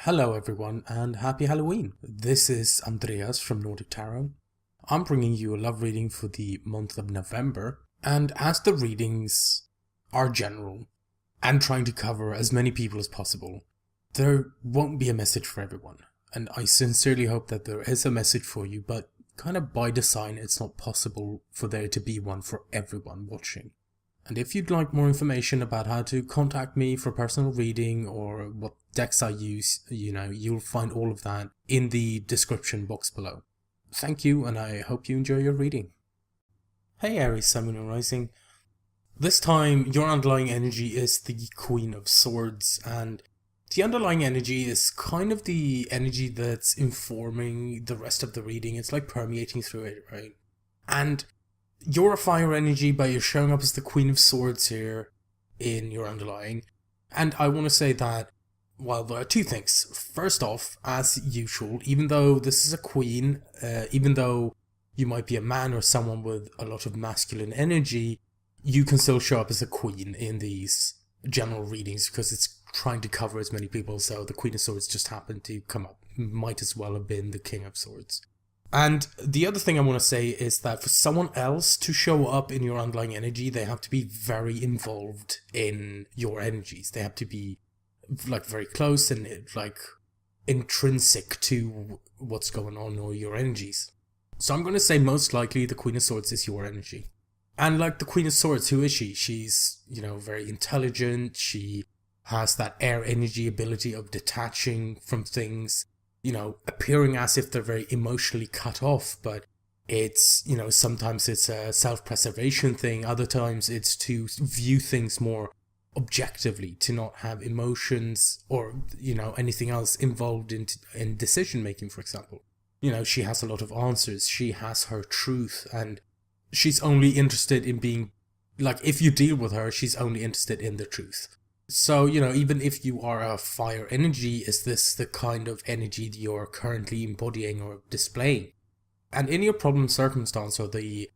Hello everyone and happy Halloween. This is Andreas from Nordic Tarot. I'm bringing you a love reading for the month of November, and as the readings are general and trying to cover as many people as possible, there won't be a message for everyone. And I sincerely hope that there is a message for you, but kind of by design it's not possible for there to be one for everyone watching. And if you'd like more information about how to contact me for personal reading or what decks I use, you'll find all of that in the description box below. Thank you, and I hope you enjoy your reading. Hey Aries, Sun, Moon and Rising. This time, your underlying energy is the Queen of Swords, and the underlying energy is kind of the energy that's informing the rest of the reading. It's like permeating through it, right? And you're a fire energy, but you're showing up as the Queen of Swords here in your underlying. And I want to say that, well, there are two things. First off, as usual, even though this is a queen, even though you might be a man or someone with a lot of masculine energy, you can still show up as a queen in these general readings because it's trying to cover as many people. So the Queen of Swords just happened to come up. Might as well have been the King of Swords. And the other thing I want to say is that for someone else to show up in your underlying energy, they have to be very involved in your energies. They have to be like very close and like intrinsic to what's going on or your energies. So I'm going to say most likely the Queen of Swords is your energy. And like the Queen of Swords, who is she? She's, very intelligent. She has that air energy ability of detaching from things, appearing as if they're very emotionally cut off, but it's, sometimes it's a self-preservation thing, other times it's to view things more objectively, to not have emotions or, anything else involved in decision-making, for example. She has a lot of answers, she has her truth, and she's only interested in being, like, if you deal with her, she's only interested in the truth. So, even if you are a fire energy, is this the kind of energy that you're currently embodying or displaying? And in your problem circumstance, or the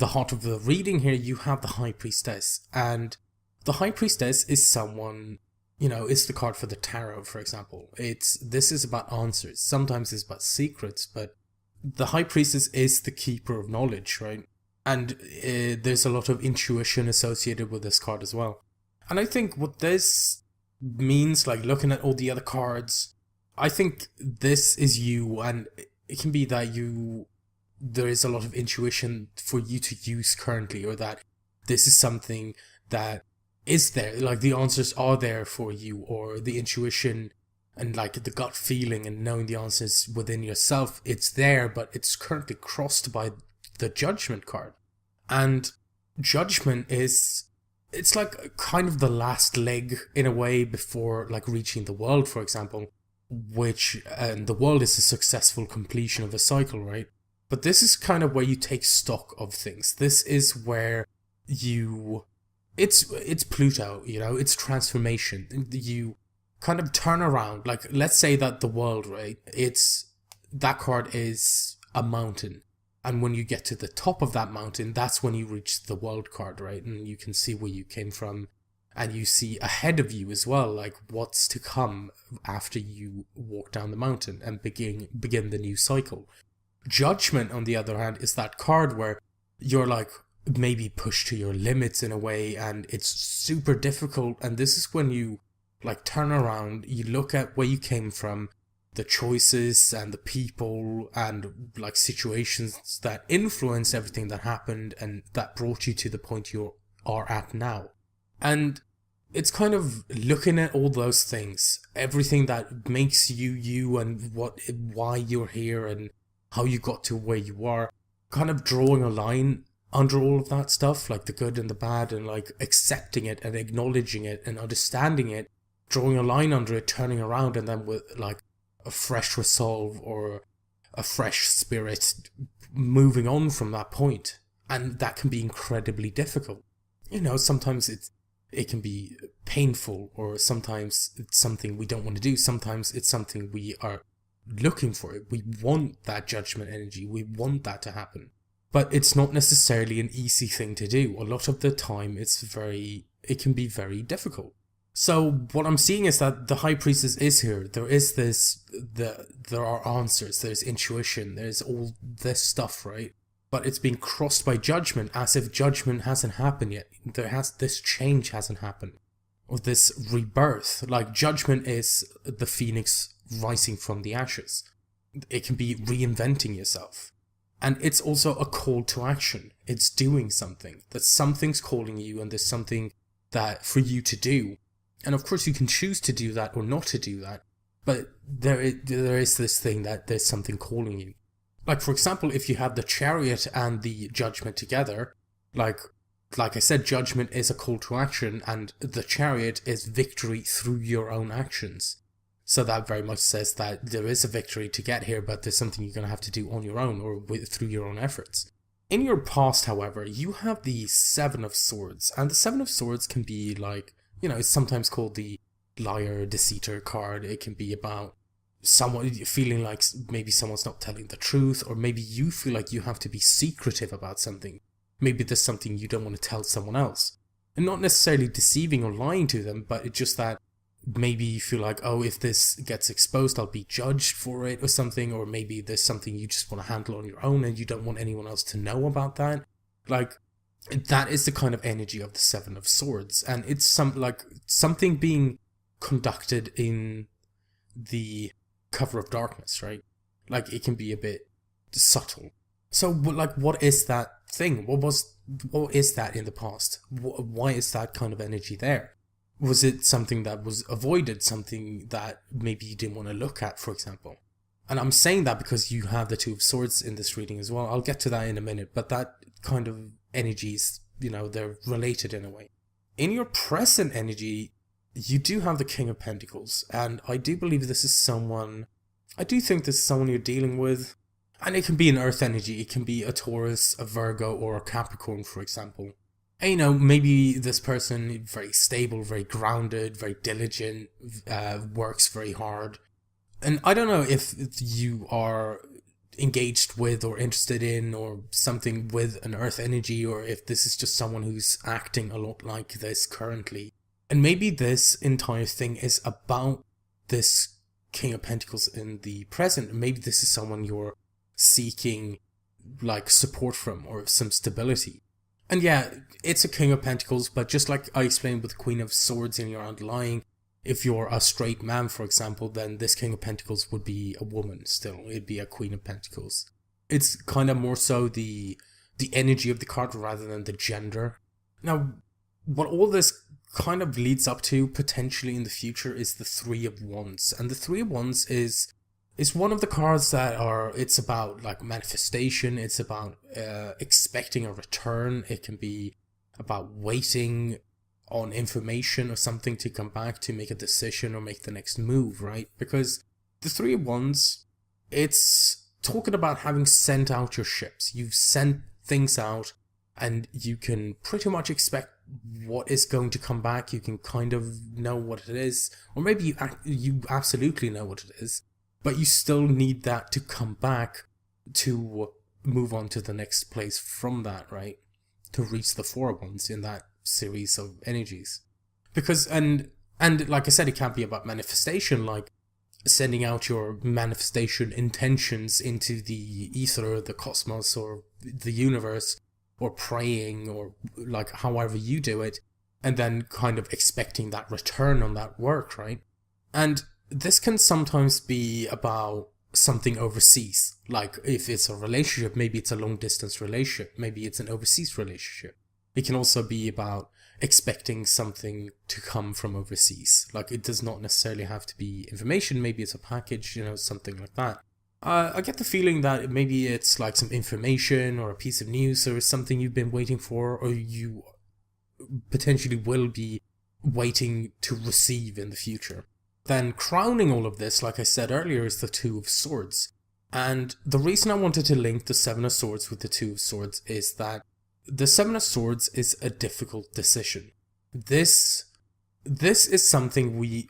heart of the reading here, you have the High Priestess. And the High Priestess is someone, it's the card for the tarot, for example. This is about answers. Sometimes it's about secrets, but the High Priestess is the keeper of knowledge, right? And there's a lot of intuition associated with this card as well. And I think what this means, like looking at all the other cards, I think this is you, and it can be that there is a lot of intuition for you to use currently, or that this is something that is there, like the answers are there for you, or the intuition and like the gut feeling and knowing the answers within yourself, it's there, but it's currently crossed by the Judgment card. And Judgment it's like kind of the last leg in a way before like reaching the world, for example, and the world is a successful completion of a cycle, right? But this is kind of where you take stock of things. This is where it's Pluto, it's transformation. You kind of turn around, like let's say that the world, right? That card is a mountain. And when you get to the top of that mountain, that's when you reach the world card, right? And you can see where you came from, and you see ahead of you as well, like what's to come after you walk down the mountain and begin the new cycle. Judgment, on the other hand, is that card where you're like maybe pushed to your limits in a way, and it's super difficult. And this is when you like turn around, you look at where you came from, the choices and the people and like situations that influenced everything that happened and that brought you to the point you are at now. And it's kind of looking at all those things, everything that makes you you, and why you're here and how you got to where you are, kind of drawing a line under all of that stuff, like the good and the bad, and like accepting it and acknowledging it and understanding it, drawing a line under it, turning around, and then with like a fresh resolve or a fresh spirit moving on from that point. And that can be incredibly difficult. Sometimes it can be painful, or sometimes it's something we don't want to do. Sometimes it's something we are looking for. We want that Judgment energy. We want that to happen. But it's not necessarily an easy thing to do. A lot of the time it can be very difficult. So what I'm seeing is that the High Priestess is here. There is there are answers, there's intuition, there's all this stuff, right? But it's being crossed by judgment, as if judgment hasn't happened yet. This change hasn't happened. Or this rebirth. Like, judgment is the phoenix rising from the ashes. It can be reinventing yourself. And it's also a call to action. It's doing something. That something's calling you, and there's something that for you to do. And of course you can choose to do that or not to do that. But there is this thing that there's something calling you. Like, for example, if you have the Chariot and the Judgment together, like I said, Judgment is a call to action, and the Chariot is victory through your own actions. So that very much says that there is a victory to get here, but there's something you're going to have to do on your own or through your own efforts. In your past, however, you have the Seven of Swords, and the Seven of Swords can be like, it's sometimes called the liar, deceiver card. It can be about someone feeling like maybe someone's not telling the truth, or maybe you feel like you have to be secretive about something. Maybe there's something you don't want to tell someone else. And not necessarily deceiving or lying to them, but it's just that maybe you feel like, oh, if this gets exposed, I'll be judged for it or something, or maybe there's something you just want to handle on your own and you don't want anyone else to know about that. Like, that is the kind of energy of the Seven of Swords, and it's something being conducted in the cover of darkness, right? Like, it can be a bit subtle. So, like, what is that thing? What is that in the past? Why is that kind of energy there? Was it something that was avoided, something that maybe you didn't want to look at, for example? And I'm saying that because you have the Two of Swords in this reading as well. I'll get to that in a minute, but that kind of energies, they're related in a way. In your present energy, you do have the King of Pentacles, and I do believe this is someone, I do think this is someone you're dealing with, and it can be an earth energy, it can be a Taurus, a Virgo, or a Capricorn, for example. And maybe this person, very stable, very grounded, very diligent, works very hard. And I don't know if you are engaged with or interested in or something with an earth energy, or if this is just someone who's acting a lot like this currently. And maybe this entire thing is about this King of Pentacles in the present. Maybe this is someone you're seeking like support from or some stability. And yeah, it's a King of Pentacles, but just like I explained with the Queen of Swords in your underlying, if you're a straight man, for example, then this King of Pentacles would be a woman still. It'd be a Queen of Pentacles. It's kind of more so the energy of the card rather than the gender. Now, what all this kind of leads up to potentially in the future is the Three of Wands. And the Three of Wands is one of the cards that it's about like manifestation, it's about expecting a return, it can be about waiting on information or something to come back to make a decision or make the next move, right? Because the Three of Wands, it's talking about having sent out your ships. You've sent things out and you can pretty much expect what is going to come back. You can kind of know what it is, or maybe you absolutely know what it is, but you still need that to come back to move on to the next place from that, right? To reach the Four of Wands in that series of energies. Because, and like I said, it can't be about manifestation, like sending out your manifestation intentions into the ether, or the cosmos, or the universe, or praying, or like however you do it, and then kind of expecting that return on that work, right? And this can sometimes be about something overseas. Like if it's a relationship, maybe it's a long distance relationship, maybe it's an overseas relationship. It can also be about expecting something to come from overseas. Like it does not necessarily have to be information, maybe it's a package, something like that. I get the feeling that maybe it's like some information or a piece of news or something you've been waiting for, or you potentially will be waiting to receive in the future. Then crowning all of this, like I said earlier, is the Two of Swords. And the reason I wanted to link the Seven of Swords with the Two of Swords is that the Seven of Swords is a difficult decision. This is something we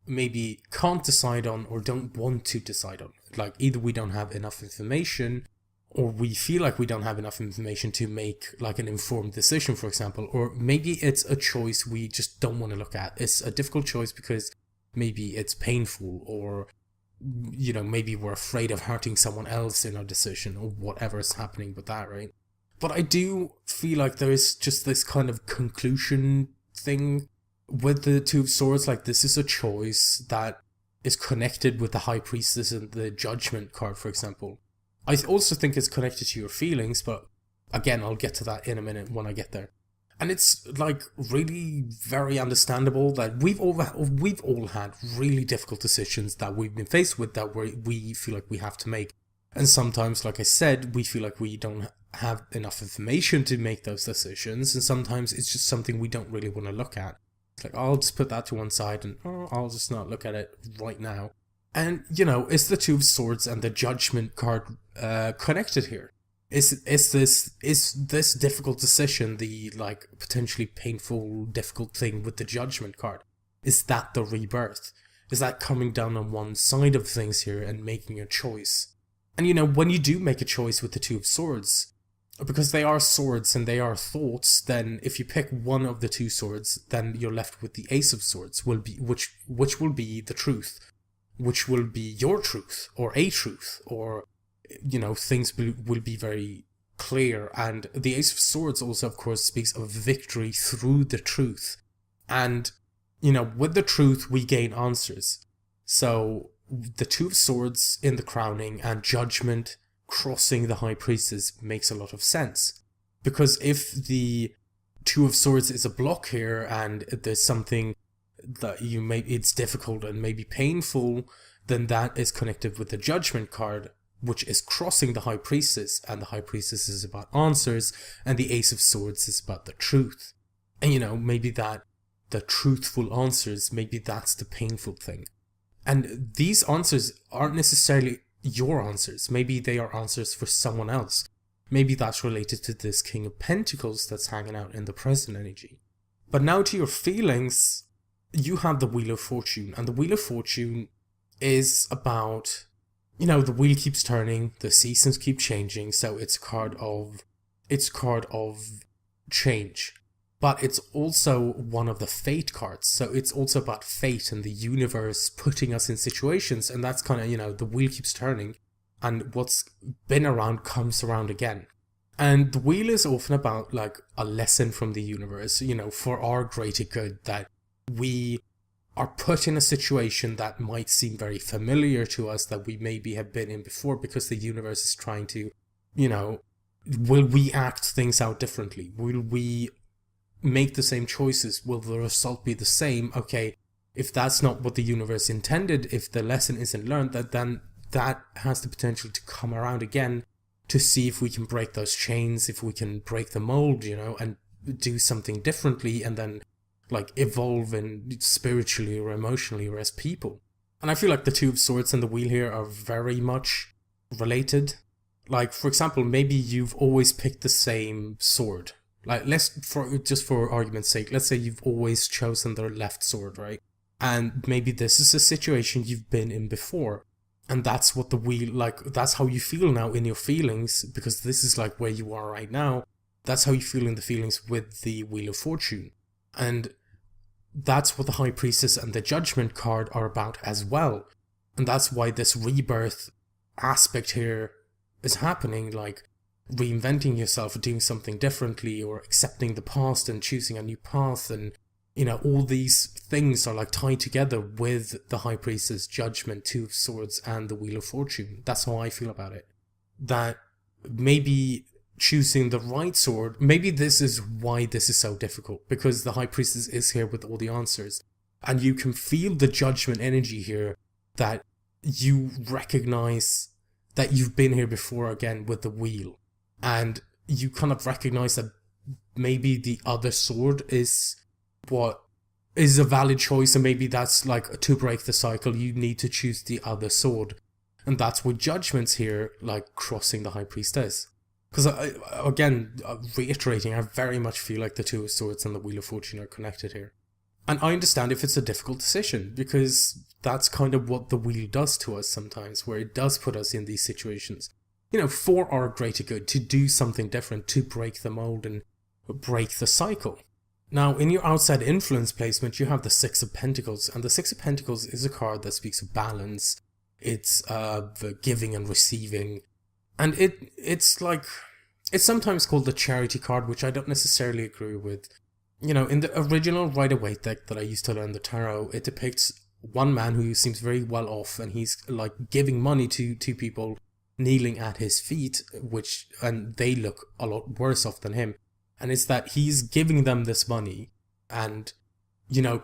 maybe can't decide on or don't want to decide on. Like either we don't have enough information, or we feel like we don't have enough information to make like an informed decision, for example, or maybe it's a choice we just don't want to look at. It's a difficult choice because maybe it's painful, or maybe we're afraid of hurting someone else in our decision, or whatever is happening with that, right? But I do feel like there is just this kind of conclusion thing with the Two of Swords. Like, this is a choice that is connected with the High Priestess and the Judgment card, for example. I also think it's connected to your feelings, but again, I'll get to that in a minute when I get there. And it's like really very understandable that we've all had really difficult decisions that we've been faced with that we feel like we have to make. And sometimes, like I said, we feel like we don't have enough information to make those decisions, and sometimes it's just something we don't really want to look at. It's like, I'll just put that to one side and I'll just not look at it right now. And, is the Two of Swords and the Judgment card connected here? Is this difficult decision, the like potentially painful, difficult thing with the Judgment card, is that the rebirth? Is that coming down on one side of things here and making a choice? And when you do make a choice with the Two of Swords, because they are swords and they are thoughts, then if you pick one of the two swords, then you're left with the Ace of Swords, which will be the truth, which will be your truth, or a truth, or things will be very clear. And the Ace of Swords also, of course, speaks of victory through the truth. And, with the truth, we gain answers. So, the Two of Swords in the crowning and Judgment crossing the High Priestess makes a lot of sense. Because if the Two of Swords is a block here, and there's something that it's difficult and maybe painful, then that is connected with the Judgment card, which is crossing the High Priestess, and the High Priestess is about answers, and the Ace of Swords is about the truth. And maybe that the truthful answers, maybe that's the painful thing. And these answers aren't necessarily your answers. Maybe they are answers for someone else. Maybe that's related to this King of Pentacles that's hanging out in the present energy. But now to your feelings, you have the Wheel of Fortune, and the Wheel of Fortune is about, the wheel keeps turning, the seasons keep changing, so it's a card of change. But it's also one of the fate cards, so it's also about fate and the universe putting us in situations, and that's kind of, the wheel keeps turning, and what's been around comes around again. And the wheel is often about, like, a lesson from the universe, for our greater good, that we are put in a situation that might seem very familiar to us, that we maybe have been in before, because the universe is trying to, will we act things out differently? Will we make the same choices? Will the result be the same? Okay, if that's not what the universe intended, if the lesson isn't learned, then that has the potential to come around again, to see if we can break those chains, if we can break the mold, and do something differently, and then like evolve spiritually or emotionally or as people. And I feel like the Two of Swords and the wheel here are very much related. Like, for example, maybe you've always picked the same sword. Like, just for argument's sake, let's say you've always chosen the left sword, right? And maybe this is a situation you've been in before. And that's what the wheel, like, that's how you feel now in your feelings, because this is like where you are right now. That's how you feel in the feelings with the Wheel of Fortune. And that's what the High Priestess and the Judgment card are about as well. And that's why this rebirth aspect here is happening, like reinventing yourself, doing something differently, or accepting the past and choosing a new path. And, all these things are like tied together with the High Priestess, Judgment, Two of Swords, and the Wheel of Fortune. That's how I feel about it. That maybe choosing the right sword, maybe this is why this is so difficult, because the High Priestess is here with all the answers, and you can feel the Judgment energy here, that you recognize that you've been here before again with the wheel, and you kind of recognize that maybe the other sword is what is a valid choice, and maybe that's like, to break the cycle you need to choose the other sword. And that's what Judgment's here, like crossing the High Priestess. Because, reiterating, I very much feel like the Two of Swords and the Wheel of Fortune are connected here. And I understand if it's a difficult decision, because that's kind of what the wheel does to us sometimes, where it does put us in these situations. for our greater good, to do something different, to break the mold and break the cycle. Now, in your outside influence placement, you have the Six of Pentacles, and the Six of Pentacles is a card that speaks of balance. It's the giving and receiving, and it's sometimes called the charity card, which I don't necessarily agree with. In the original Rider-Waite deck that I used to learn the tarot, it depicts one man who seems very well off, and he's like giving money to people kneeling at his feet, and they look a lot worse off than him. And it's that he's giving them this money and,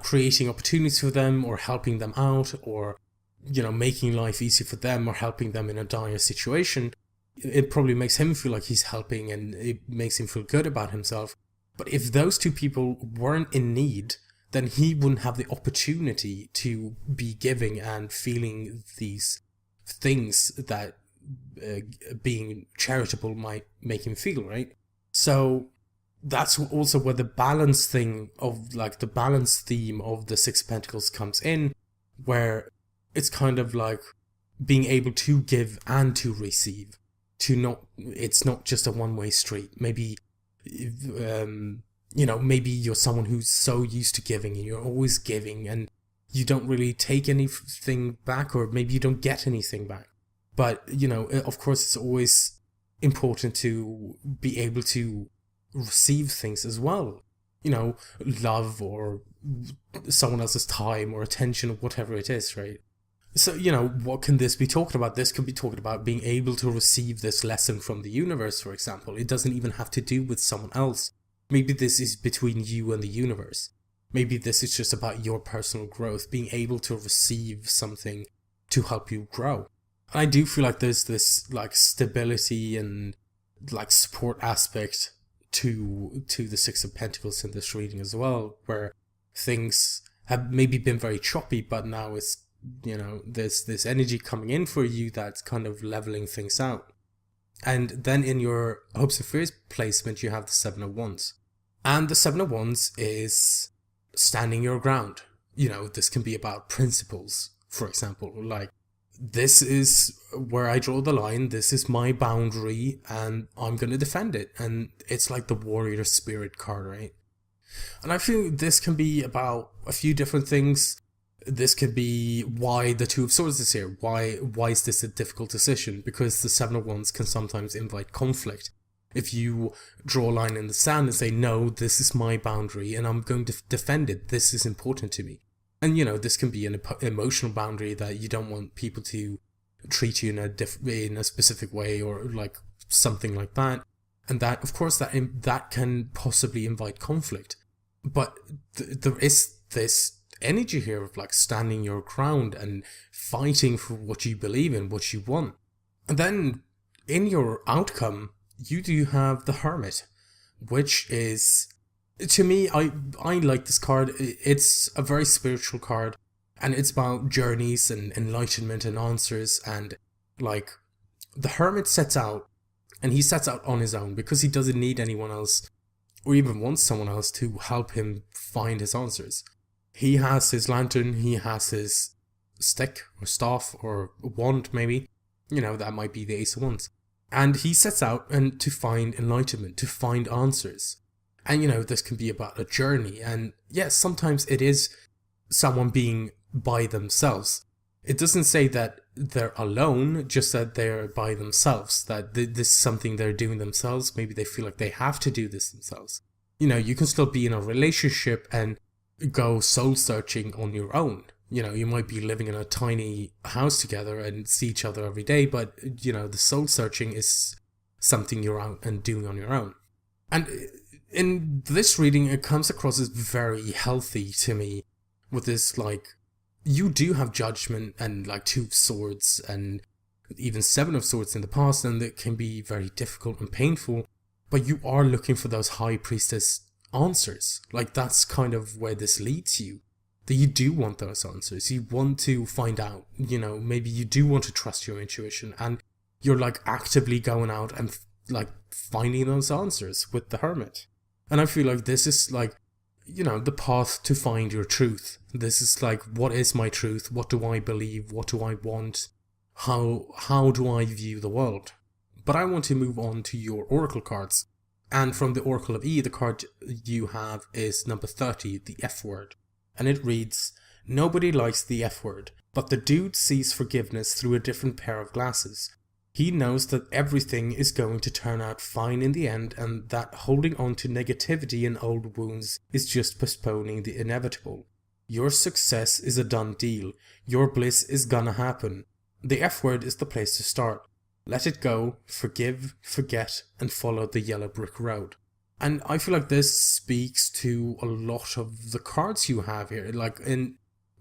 creating opportunities for them, or helping them out, or, making life easier for them, or helping them in a dire situation. It probably makes him feel like he's helping, and it makes him feel good about himself. But if those two people weren't in need, then he wouldn't have the opportunity to be giving and feeling these things that being charitable might make him feel, right? So that's also where the balance thing of the balance theme of the Six of Pentacles comes in, where it's kind of like being able to give and to receive. It's not just a one-way street. Maybe, maybe you're someone who's so used to giving and you're always giving and you don't really take anything back, or maybe you don't get anything back. But, of course, it's always important to be able to receive things as well. Love, or someone else's time or attention, or whatever it is, right? So, what can this be talking about? This could be talking about being able to receive this lesson from the universe, for example. It doesn't even have to do with someone else. Maybe this is between you and the universe. Maybe this is just about your personal growth, being able to receive something to help you grow. And I do feel like there's this stability and support aspect to the Six of Pentacles in this reading as well, where things have maybe been very choppy, but now it's, there's this energy coming in for you that's kind of leveling things out. And then in your Hopes and Fears placement, you have the Seven of Wands. And the Seven of Wands is standing your ground. This can be about principles, for example, this is where I draw the line, this is my boundary, and I'm going to defend it. And it's like the warrior spirit card, right? And I feel this can be about a few different things. This could be why the Two of Swords is here. Why is this a difficult decision? Because the Seven of Wands can sometimes invite conflict. If you draw a line in the sand and say, no, this is my boundary and I'm going to defend it, this is important to me. And, this can be an emotional boundary that you don't want people to treat you in a specific way, or something like that. And that, of course, that can possibly invite conflict. But there is this energy here of standing your ground and fighting for what you believe in, what you want. And then in your outcome, you do have the Hermit, which is, to me, I like this card. It's a very spiritual card, and it's about journeys and enlightenment and answers. And the Hermit sets out, and he sets out on his own because he doesn't need anyone else, or even wants someone else to help him find his answers. He has his lantern, he has his stick or staff or wand, maybe. That might be the Ace of Wands. And he sets out to find enlightenment, to find answers. And, this can be about a journey. And yes, sometimes it is someone being by themselves. It doesn't say that they're alone, just that they're by themselves, that this is something they're doing themselves. Maybe they feel like they have to do this themselves. You can still be in a relationship and go soul searching on your own. You might be living in a tiny house together and see each other every day, but, the soul searching is something you're out and doing on your own. And in this reading, it comes across as very healthy to me, with this, you do have judgment and, Two of Swords and even Seven of Swords in the past, and it can be very difficult and painful, but you are looking for those High Priestess answers. That's kind of where this leads you. That you do want those answers. You want to find out, maybe you do want to trust your intuition, and you're actively going out and finding those answers with the Hermit. And I feel like this is the path to find your truth. This is what is my truth? What do I believe? What do I want? How do I view the world? But I want to move on to your Oracle cards. And from the Oracle of E, the card you have is number 30, the F word. And it reads, "Nobody likes the F word, but the dude sees forgiveness through a different pair of glasses. He knows that everything is going to turn out fine in the end, and that holding on to negativity and old wounds is just postponing the inevitable. Your success is a done deal. Your bliss is gonna happen. The F word is the place to start. Let it go, forgive, forget, and follow the yellow brick road." And I feel like this speaks to a lot of the cards you have here. Like,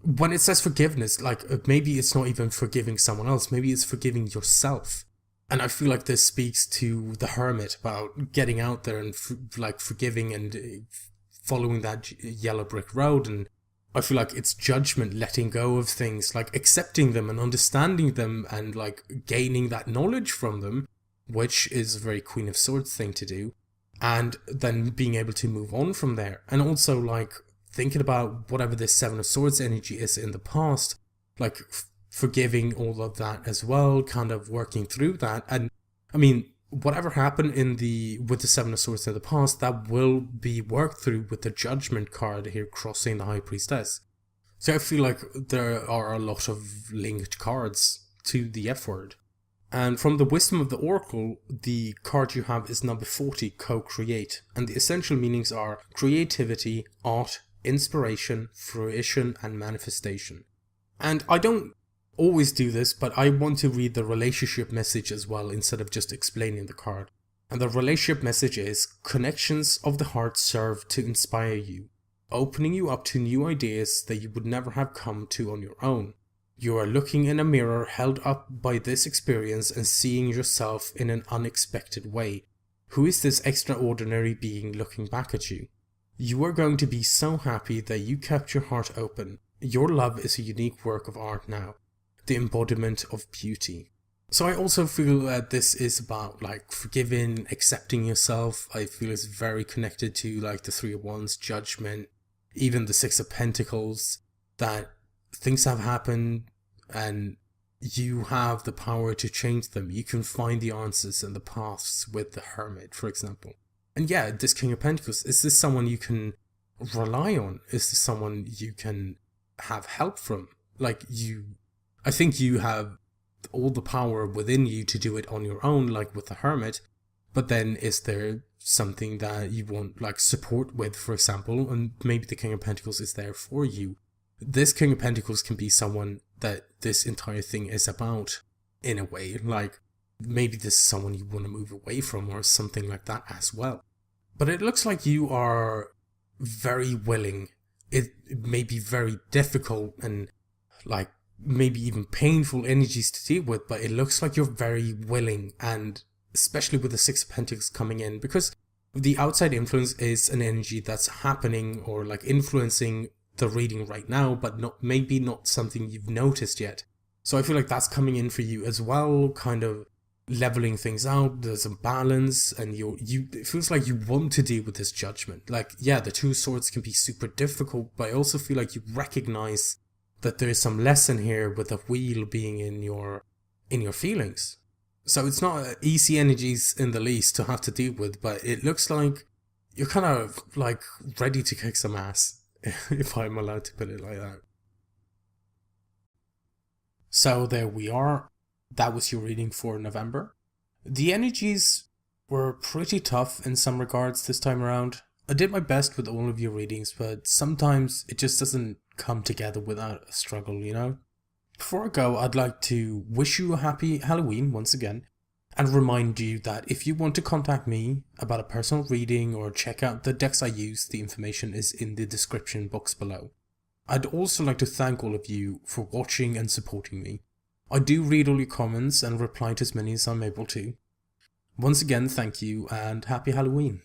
when it says forgiveness, like maybe it's not even forgiving someone else, maybe it's forgiving yourself. And I feel like this speaks to the Hermit about getting out there and forgiving and following that yellow brick road. And I feel like it's judgment, letting go of things, like accepting them and understanding them and like gaining that knowledge from them, which is a very Queen of Swords thing to do. And then being able to move on from there. And also like thinking about whatever this Seven of Swords energy is in the past, like forgiving all of that as well, kind of working through that. And I mean, whatever happened with the Seven of Swords in the past, that will be worked through with the Judgment card here crossing the High Priestess. So I feel like there are a lot of linked cards to the F word. And from the Wisdom of the Oracle, the card you have is number 40, Co-Create. And the essential meanings are creativity, art, inspiration, fruition, and manifestation. And I don't always do this, but I want to read the relationship message as well instead of just explaining the card. And the relationship message is, connections of the heart serve to inspire you, opening you up to new ideas that you would never have come to on your own. You are looking in a mirror held up by this experience and seeing yourself in an unexpected way. Who is this extraordinary being looking back at you? You are going to be so happy that you kept your heart open. Your love is a unique work of art now, the embodiment of beauty. So I also feel that this is about like forgiving, accepting yourself. I feel it's very connected to like the Three of Wands, Judgment, even the Six of Pentacles, that things have happened and you have the power to change them. You can find the answers and the paths with the Hermit, for example. And yeah, this King of Pentacles, is this someone you can rely on? Is this someone you can have help from? I think you have all the power within you to do it on your own, like with the Hermit. But then is there something that you want like support with, for example? And maybe the King of Pentacles is there for you. This King of Pentacles can be someone that this entire thing is about, in a way. Like, maybe this is someone you want to move away from or something like that as well. But it looks like you are very willing. It may be very difficult and like maybe even painful energies to deal with, but it looks like you're very willing, and especially with the Six of Pentacles coming in, because the outside influence is an energy that's happening or like influencing the reading right now, but maybe not something you've noticed yet. So I feel like that's coming in for you as well, kind of leveling things out. There's a balance, and it feels like you want to deal with this Judgment. Like, yeah, the Two of Swords can be super difficult, but I also feel like you recognize that there is some lesson here with the wheel being in your feelings. So it's not easy energies in the least to have to deal with, but it looks like you're kind of like ready to kick some ass, if I'm allowed to put it like that. So there we are. That was your reading for November. The energies were pretty tough in some regards this time around. I did my best with all of your readings, but sometimes it just doesn't come together without a struggle, you know? Before I go, I'd like to wish you a happy Halloween once again, and remind you that if you want to contact me about a personal reading or check out the decks I use, the information is in the description box below. I'd also like to thank all of you for watching and supporting me. I do read all your comments and reply to as many as I'm able to. Once again, thank you and happy Halloween.